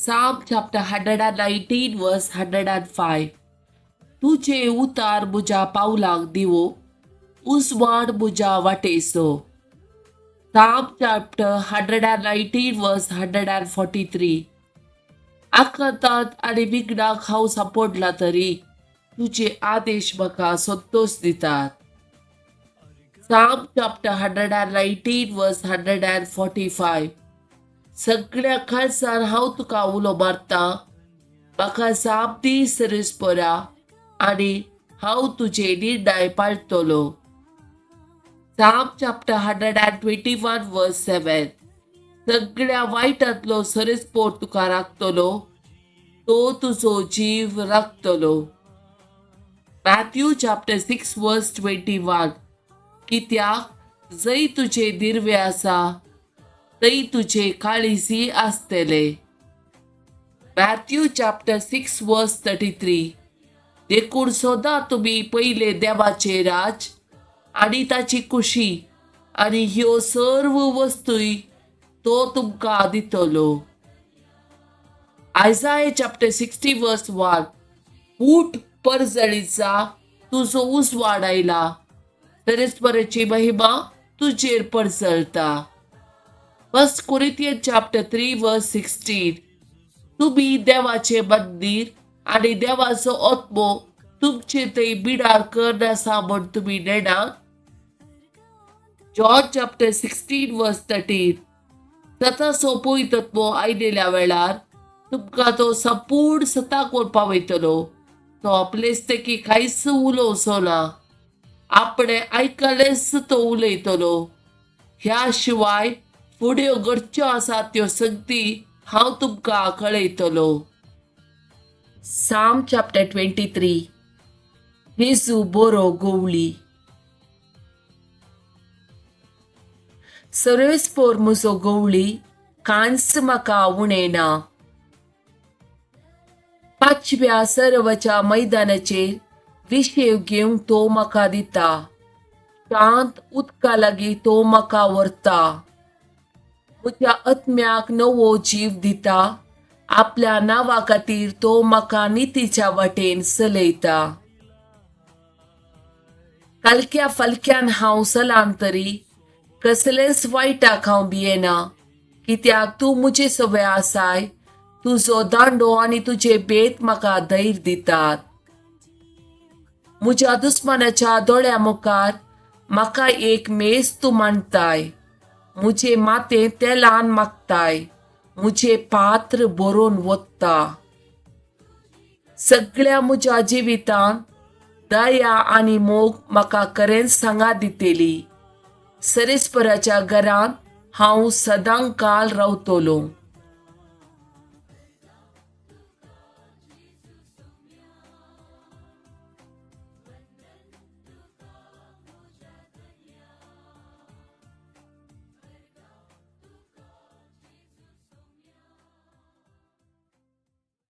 Psalm chapter 119 verse 105. तुझे उतार मुझ्या पावलांक दिवो, उजवाड मुझ्या वाटेसो. Psalm chapter 119 verse 143. आकांतात आणि विघ्नाक हांव सापडला तरी तुझे आदेश म्हाका संतोष दितात. Psalm chapter 119 verse 145. सगळ्या खालसार हांव तुका उलो मारता, म्हाका जाप दी सरीसपरा आणि हांव तुझे निर्णय पाळटलो. Psalm chapter 121 verse 7. सगळ्या वाईटांतलो सरीसपोर तुका राखतलो, तो तुझो जीव राखतलो. Matthew chapter 6 verse 21. कित्याक जय तुझे दिर्वे आसा थंय तुझे काळीजी आसतले. Matthew chapter 6 verse 33. देखून सदां तुम्ही पहिले देवाचे राज आणि ताची खुशी आणि ह्यो सर्व वस्तूय तो तुमकां दितलो. Isaiah chapter 60 verse 1. उठ परजळीचा, तुझो उजवाड आयला, सरीसपराची महिमा तुझेर परजळता. 1 Corinthians chapter 3 verse 16. तुम्ही देवाचे मंदिर आणि देवाचो आत्मो तुमचे थंय बिडार करनासा म्हण तुम्ही नेनात. John chapter 16 verse 13. सताचो पवित्रत्व आयलेल्या वेळार तुमकां तो संपूर्ण सताकोर पावयतलो. तो आपलेच तेकी कांयच उलोवचो ना, आपणे आयकलेच तो उलयतलो. ह्या शिवाय फुड्यो घडच्यो आसात त्यो संगती हांव तुमकां कळयतलो. Psalm chapter 23. जेजू बरो गवळी. सर्वेस्पोर म्हजो गवळी, कांस म्हाका उणेना. पाचव्या सर्वच्या मैदानाचेर विशेव घेवंक तो म्हाका दिता. शांत उदका लागीं तो म्हाका व्हरता. म्हज्या आत्म्याक नवो जीव दिता. आपल्या नांवा खातीर तो म्हाका नितीच्या वाटेन चलयता. कालक्या फालक्यान हांव चलां तरी कसलेच वायटाक हांव भियेना, कित्याक तूं म्हजे सवे आसाय. तुजो दांडो आनी तुजे बेत म्हाका धैर्य दितात. म्हज्या दुस्मानाच्या दोळ्या मुखार म्हाका एक मेज तूं मांडताय. म्हजे माथें तेलान मागताय, म्हजे पात्र भरून वता. सगळ्या म्हज्या जिवितांत दया आनी मोग म्हाका खरेंच सांगा दितेली. सरीसपराच्या घरांत हांव सदां काल रावतलो.